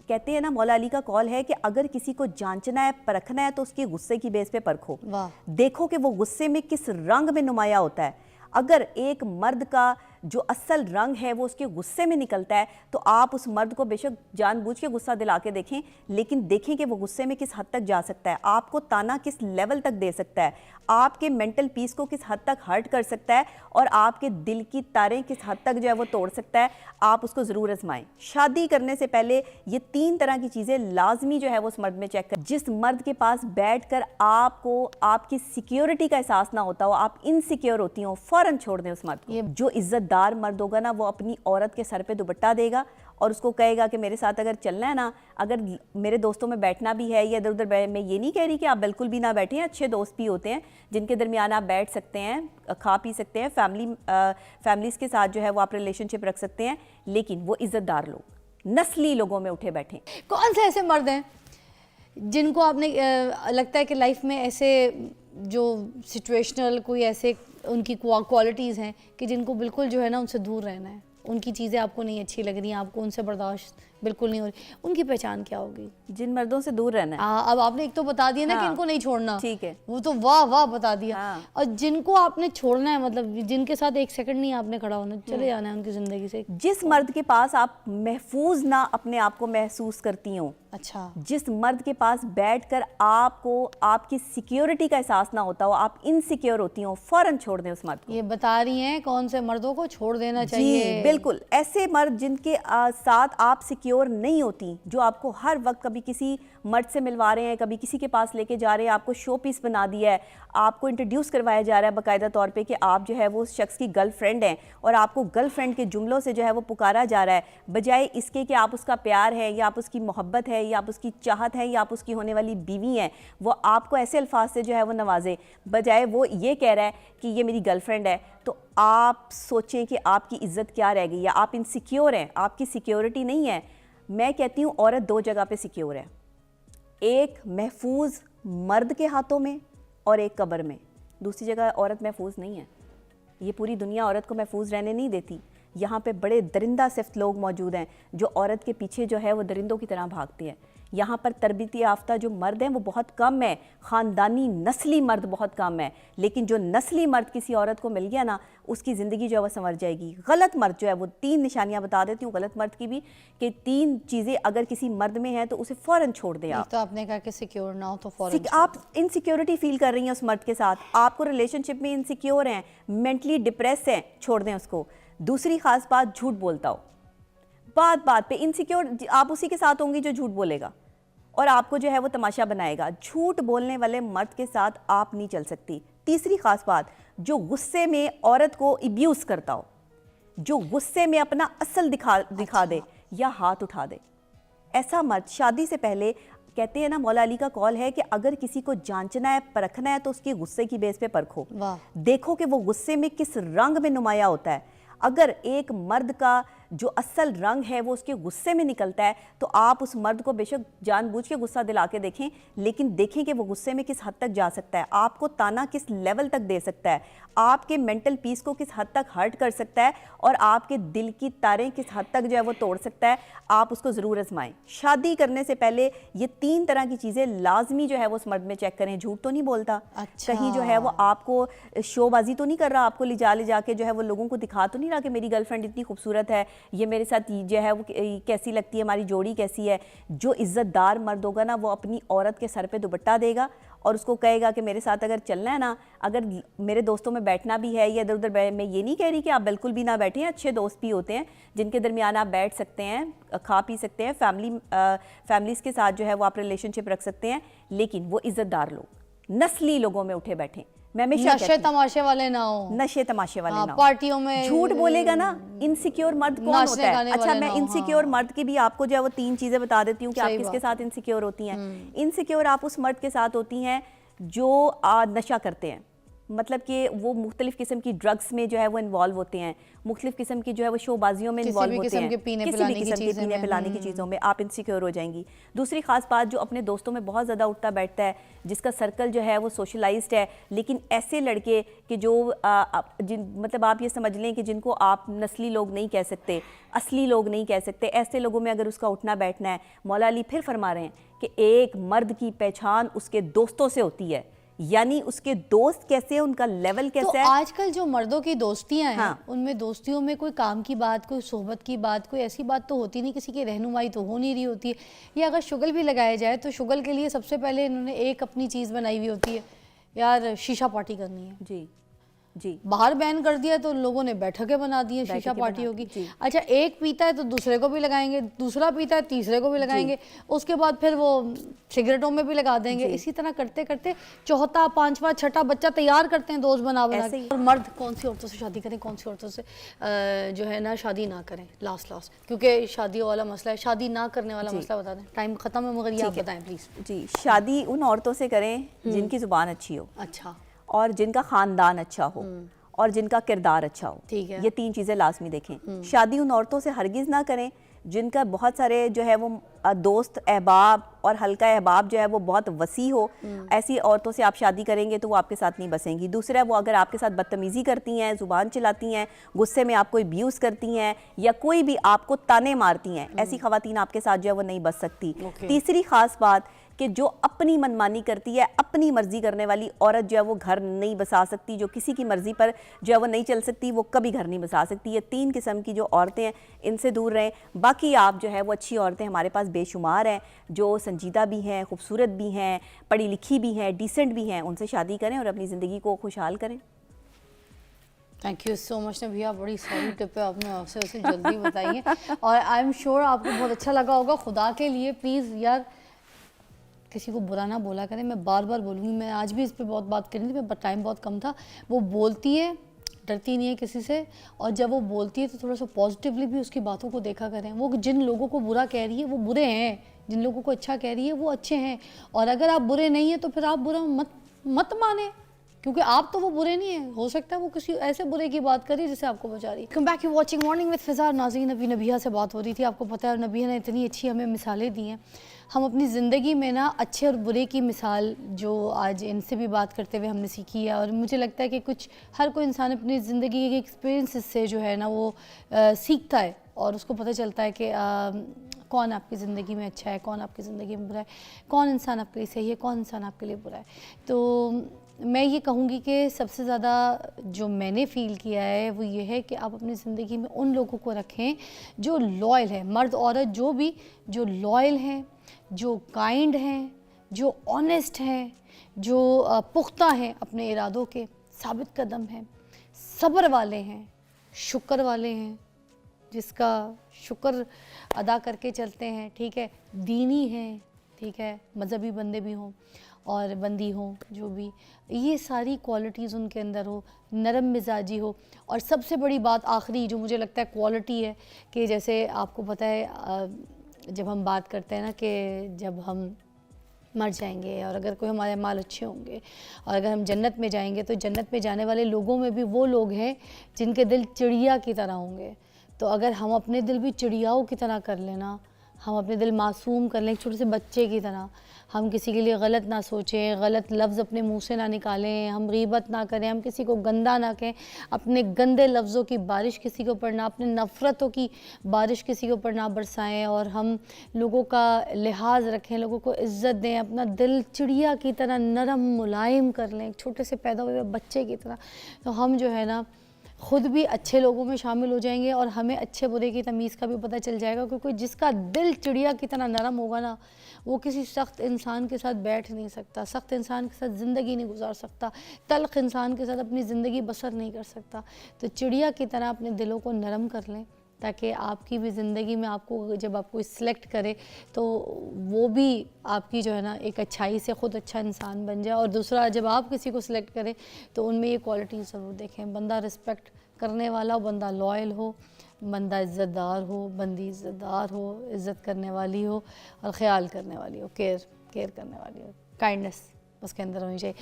कहते हैं ना, मौला अली का कौल है कि अगर किसी को जांचना है, परखना है, तो उसके गुस्से की बेस पे परखो। देखो कि वो गुस्से में किस रंग में नुमाया होता है। अगर एक मर्द का जो असल रंग है वो उसके गुस्से में निकलता है, तो आप उस मर्द को बेशक जानबूझ के गुस्सा दिला के देखें, लेकिन देखें कि वो गुस्से में किस हद तक जा सकता है, आपको ताना किस लेवल तक दे सकता है, आपके मेंटल पीस को किस हद तक हर्ट कर सकता है, और आपके दिल की तारें किस हद तक जो है वो तोड़ सकता है। आप उसको ज़रूर आजमाएं। शादी करने से पहले ये 3 तरह की चीज़ें लाजमी जो है वो उस मर्द में चेक करें। जिस मर्द के पास बैठ कर आपको आपकी सिक्योरिटी का एहसास ना होता हो, आप इनसिक्योर होती हो, फ़ौरन छोड़ दें उस मर्द को। जो इज्जतदार मर्द होगा ना, वो अपनी औरत के सर पे दुपट्टा देगा और उसको कहेगा कि मेरे साथ अगर चलना है ना, अगर मेरे दोस्तों में बैठना भी है या इधर उधर, मैं ये नहीं कह रही कि आप बिल्कुल भी ना बैठें, अच्छे दोस्त भी होते हैं जिनके दरमियान आप बैठ सकते हैं, खा पी सकते हैं, फैमिलीज़ के साथ जो है वो आप रिलेशनशिप रख सकते हैं, लेकिन वो इज्जतदार लोग, नस्ली लोगों में उठे बैठें। कौन से ऐसे मर्द हैं जिनको आपने लगता है कि लाइफ में ऐसे जो सिचुएशनल कोई ऐसे उनकी क्वालिटीज़ हैं कि जिनको बिल्कुल जो है ना उनसे दूर रहना है, उनकी चीज़ें आपको नहीं अच्छी लग रही हैं, आपको उनसे बर्दाश्त बिल्कुल नहीं हो रही, उनकी पहचान क्या होगी? जिन मर्दों से दूर रहना है। अब आपने एक तो बता दिया ना कि इनको नहीं छोड़ना, ठीक है, वो तो वाह वाह बता दिया। और जिनको आपने छोड़ना है, मतलब जिनके साथ एक सेकंड नहीं आपने खड़ा होना, चले जाना है उनकी ज़िंदगी से, जिस मर्द के पास आप महफूज ना अपने आप को महसूस करती हो, अच्छा, जिस मर्द के पास बैठकर आपको आपकी सिक्योरिटी का एहसास ना होता हो, आप इनसिक्योर होती हो, फौरन छोड़ दें उस मर्द को। ये बता रही हैं कौन से मर्दों को छोड़ देना चाहिए। जी बिल्कुल, ऐसे मर्द जिनके साथ आप सिक्योर नहीं होती, जो आपको हर वक्त कभी किसी मर्द से मिलवा रहे हैं, कभी किसी के पास लेके जा रहे हैं, आपको शो पीस बना दिया है, आपको इंट्रोड्यूस करवाया जा रहा है बाकायदा तौर पे कि आप जो है वो उस शख्स की गर्लफ्रेंड हैं, और आपको गर्लफ्रेंड के जुमलों से जो है वो पुकारा जा रहा है, बजाय इसके कि आप उसका प्यार है या आप उसकी मोहब्बत है या आप उसकी चाहत है या आप उसकी होने वाली बीवी हैं, वो आपको ऐसे अल्फाज से जो है वो नवाजे, बजाय वो ये कह रहा है कि ये मेरी गर्लफ्रेंड है, तो आप सोचें कि आपकी इज्जत क्या रह गई है, आप इनसिक्योर हैं, आपकी सिक्योरिटी नहीं है। मैं कहती हूँ औरत 2 जगह पे सिक्योर है, एक महफूज मर्द के हाथों में और एक कब्र में। दूसरी जगह औरत महफूज नहीं है। ये पूरी दुनिया औरत को महफूज रहने नहीं देती। यहाँ पे बड़े दरिंदा सिफ्त लोग मौजूद हैं जो औरत के पीछे जो है वो दरिंदों की तरह भागते हैं। यहाँ पर तरबियत याफ्ता जो मर्द हैं वो बहुत कम है, ख़ानदानी नस्ली मर्द बहुत कम है, लेकिन जो नस्ली मर्द किसी औरत को मिल गया ना, उसकी ज़िंदगी जो है वो संवर जाएगी। गलत मर्द जो है वो 3 निशानियाँ बता देती हूँ गलत मर्द की भी, कि 3 चीज़ें अगर किसी मर्द में हैं तो उसे फ़ौरन छोड़ दें आप। तो आपने कहा कि सिक्योर ना हो तो फ़ौरन आप इनसिक्योरिटी फील कर रही हैं उस मर्द के साथ, आपको रिलेशनशिप में इनसिक्योर हैं, मेंटली डिप्रेस हैं, छोड़ दें उसको। दूसरी ख़ास बात, झूठ बोलता हो, बात बात पे इनसिक्योर, आप उसी के साथ होंगी जो झूठ बोलेगा और आपको जो है वो तमाशा बनाएगा। झूठ बोलने वाले मर्द के साथ आप नहीं चल सकती। तीसरी खास बात, जो गुस्से में औरत को अब्यूज़ करता हो, जो गुस्से में अपना असल दिखा दे या हाथ उठा दे, ऐसा मर्द शादी से पहले, कहते हैं ना, मौला अली का कौल है कि अगर किसी को जांचना है, परखना है, तो उसके गुस्से की बेस पे परखो। देखो कि वो गुस्से में किस रंग में नुमाया होता है। अगर एक मर्द का जो असल रंग है वो उसके गुस्से में निकलता है, तो आप उस मर्द को बेशक जानबूझ के गुस्सा दिला के देखें, लेकिन देखें कि वो गुस्से में किस हद तक जा सकता है, आपको ताना किस लेवल तक दे सकता है, आपके मेंटल पीस को किस हद तक हर्ट कर सकता है, और आपके दिल की तारें किस हद तक जो है वो तोड़ सकता है। आप उसको ज़रूर आजमाएं। शादी करने से पहले ये 3 तरह की चीज़ें लाजमी जो है वो उस मर्द में चेक करें। झूठ तो नहीं बोलता, कहीं जो है वो आपको शोबाजी तो नहीं कर रहा, आपको ले जा के जो है वो लोगों को दिखा तो नहीं रहा कि मेरी गर्लफ्रेंड इतनी खूबसूरत है, ये मेरे साथ जो है वो कैसी लगती है, हमारी जोड़ी कैसी है। जो इज्जतदार मर्द होगा ना, वो अपनी औरत के सर पे दुपट्टा देगा और उसको कहेगा कि मेरे साथ अगर चलना है ना, अगर मेरे दोस्तों में बैठना भी है या इधर उधर, मैं ये नहीं कह रही कि आप बिल्कुल भी ना बैठें, अच्छे दोस्त भी होते हैं जिनके दरमियान आप बैठ सकते हैं, खा पी सकते हैं, फैमिलीज़ के साथ जो है वो आप रिलेशनशिप रख सकते हैं, लेकिन वो इज्जतदार लोग, नस्ली लोगों में उठे बैठें। मैं हमेशा नशे तमाशे वाले ना हो, नशे तमाशे वाले ना हो, पार्टियों में झूठ बोलेगा ना। इनसिक्योर मर्द कौन होता है? अच्छा, मैं इनसिक्योर मर्द की भी आपको जो है वो 3 चीजें बता देती हूँ कि आप किसके साथ इनसिक्योर होती हैं। इनसिक्योर आप उस मर्द के साथ होती हैं जो नशा करते हैं, मतलब कि वो मुख्तलिफ किस्म की ड्रग्स में जो है वो इन्वॉल्व होते हैं, मुख्तलिफ किस्म की जो है वो शोबाजियों में किसी इन्वॉल्व भी होते किस्म हैं, के पीने किसी भी पिलाने की किस्म के चीज़ें पीने में, पिलाने की चीज़ों में आप इनसिक्योर हो जाएंगी। दूसरी खास बात, जो अपने दोस्तों में बहुत ज़्यादा उठता बैठता है, जिसका सर्कल जो है वो सोशलाइज्ड है, लेकिन ऐसे लड़के कि जो मतलब आप ये समझ लें कि जिनको आप नस्ली लोग नहीं कह सकते, असली लोग नहीं कह सकते, ऐसे लोगों में अगर उसका उठना बैठना है, मौला अली फिर फरमा रहे हैं कि एक मर्द की पहचान उसके दोस्तों से होती है, यानी उसके दोस्त कैसे हैं, उनका लेवल तो कैसा है। आजकल जो मर्दों की दोस्तियां हैं, हाँ। उनमें दोस्तियों में कोई काम की बात, कोई सोहबत की बात, कोई ऐसी बात तो होती नहीं, किसी की रहनुमाई तो हो नहीं रही होती है। या अगर शुगल भी लगाया जाए तो शुगल के लिए सबसे पहले इन्होंने एक अपनी चीज़ बनाई हुई होती है, यार शीशा पार्टी करनी है। जी जी। बाहर बैन कर दिया तो लोगों ने बैठकें बना दी हैं, शीशा बैठकें पार्टी बना होगी। जी। अच्छा, एक पीता है तो दूसरे को भी लगाएंगे, दूसरा पीता है तीसरे को भी लगाएंगे, उसके बाद फिर वो सिगरेटों में भी लगा देंगे। इसी तरह करते करते चौथा पांचवा छठा बच्चा तैयार करते हैं दोस्त बना बना ऐसे के। ही। और मर्द कौन सी औरतों से शादी करें, कौन सी औरतों से जो है ना शादी ना करें, लास्ट क्योंकि शादियों वाला मसला है, शादी ना करने वाला मसला बता दें। टाइम खत्म है मगर ये आप बताएं प्लीज। जी, शादी उन औरतों से करें जिनकी ज़ुबान अच्छी हो, अच्छा, और जिनका ख़ानदान अच्छा हो, और जिनका किरदार अच्छा हो। ठीक है। ये 3 चीज़ें लाजमी देखें। शादी उन औरतों से हरगिज़ ना करें जिनका बहुत सारे जो है वो दोस्त अहबाब और हल्का अहबाब जो है वो बहुत वसी हो। ऐसी औरतों से आप शादी करेंगे तो वो आपके साथ नहीं बसेंगी। दूसरा, वो अगर आपके साथ बदतमीज़ी करती हैं, ज़ुबान चलाती हैं, गुस्से में आपको अब्यूज़ करती हैं, या कोई भी आपको ताने मारती हैं, ऐसी ख़वातीन आपके साथ जो है वो नहीं बस सकती। तीसरी ख़ास बात कि जो अपनी मनमानी करती है, अपनी मर्जी करने वाली औरत जो है वो घर नहीं बसा सकती, जो किसी की मर्जी पर जो है वो नहीं चल सकती, वो कभी घर नहीं बसा सकती। ये 3 किस्म की जो औरतें हैं, इनसे दूर रहें। बाकी आप जो है वो अच्छी औरतें हमारे पास बेशुमार हैं, जो संजीदा भी हैं, खूबसूरत भी हैं, पढ़ी लिखी भी हैं, डिसेंट भी हैं, उनसे शादी करें और अपनी ज़िंदगी को खुशहाल करें। थैंक यू सो मच ने भैया, बड़ी सारी टिप है आपने आपसे उसे जल्दी बताई है और आई एम श्योर आपको बहुत अच्छा लगा होगा। खुदा के लिए प्लीज़ यार किसी को बुरा ना बोला करें, मैं बार बार बोलूँगी। मैं आज भी इस पर बहुत बात करनी थी, पर टाइम बहुत कम था। वो बोलती है, डरती नहीं है किसी से, और जब वो बोलती है तो थोड़ा सा पॉजिटिवली भी उसकी बातों को देखा करें। वो जिन लोगों को बुरा कह रही है वो बुरे हैं, जिन लोगों को अच्छा कह रही है वो अच्छे हैं। और अगर आप बुरे नहीं हैं तो फिर आप बुरा मत माने, क्योंकि आप तो वो बुरे नहीं है। हो सकता है वो किसी ऐसे बुरे की बात करी जिससे आपको बचा रही। Come back, you watching morning with Fiza. नाज़रीन, अभी नबिया से बात हो रही थी। आपको पता है नबिया ने इतनी अच्छी हमें मिसालें दी हैं। हम अपनी ज़िंदगी में ना अच्छे और बुरे की मिसाल जो आज इनसे भी बात करते हुए हमने सीखी है, और मुझे लगता है कि कुछ हर कोई इंसान अपनी ज़िंदगी के एक्सपीरियंस से जो है ना वो सीखता है और उसको पता चलता है कि कौन आपकी ज़िंदगी में अच्छा है, कौन आपकी ज़िंदगी में बुरा है, कौन इंसान आपके लिए सही है, कौन इंसान आपके लिए बुरा है। तो मैं ये कहूँगी कि सबसे ज़्यादा जो मैंने फ़ील किया है वो ये है कि आप अपनी ज़िंदगी में उन लोगों को रखें जो लॉयल है, मर्द औरत जो भी, जो लॉयल हैं, जो काइंड हैं, जो ऑनेस्ट हैं, जो पुख्ता हैं अपने इरादों के, साबित कदम हैं, सब्र वाले हैं, शुक्र वाले हैं, जिसका शुक्र अदा करके चलते हैं, ठीक है, दीनी हैं, ठीक है, मज़हबी बंदे भी हों और बंदी हों, जो भी ये सारी क्वालिटीज़ उनके अंदर हो, नरम मिजाजी हो। और सबसे बड़ी बात आखिरी जो मुझे लगता है क्वालिटी है कि जैसे आपको पता है जब हम बात करते हैं ना कि जब हम मर जाएंगे और अगर कोई हमारे माल अच्छे होंगे और अगर हम जन्नत में जाएंगे तो जन्नत में जाने वाले लोगों में भी वो लोग हैं जिनके दिल चिड़िया की तरह होंगे। तो अगर हम अपने दिल भी चिड़ियाओं की तरह कर लेना, हम अपने दिल मासूम कर लें, छोटे से बच्चे की तरह, हम किसी के लिए गलत ना सोचें, गलत लफ्ज़ अपने मुंह से ना निकालें, हम गीबत ना करें, हम किसी को गंदा ना कहें, अपने गंदे लफ्ज़ों की बारिश किसी के ऊपर ना, अपने नफ़रतों की बारिश किसी के ऊपर ना बरसाएं, और हम लोगों का लिहाज रखें, लोगों को इज़्ज़त दें, अपना दिल चिड़िया की तरह नरम मुलायम कर लें, एक छोटे से पैदा हुए बच्चे की तरह। तो हम जो है ना ख़ुद भी अच्छे लोगों में शामिल हो जाएंगे और हमें अच्छे बुरे की तमीज़ का भी पता चल जाएगा, क्योंकि जिसका दिल चिड़िया की तरह नरम होगा ना वो किसी सख्त इंसान के साथ बैठ नहीं सकता, सख्त इंसान के साथ ज़िंदगी नहीं गुजार सकता, तल्ख़ इंसान के साथ अपनी ज़िंदगी बसर नहीं कर सकता। तो चिड़िया की तरह अपने दिलों को नरम कर लें ताकि आपकी भी ज़िंदगी में आपको जब आपको सिलेक्ट करे तो वो भी आपकी जो है ना एक अच्छाई से ख़ुद अच्छा इंसान बन जाए। और दूसरा, जब आप किसी को सिलेक्ट करें तो उनमें ये क्वालिटी ज़रूर देखें, बंदा रिस्पेक्ट करने वाला हो, बंदा लॉयल हो, बंदा इज़्ज़तदार हो, बंदी इज़्ज़तदार हो, इज़्ज़त करने वाली हो और ख्याल करने वाली हो, केयर करने वाली हो, काइंडनेस उसके अंदर होनी चाहिए।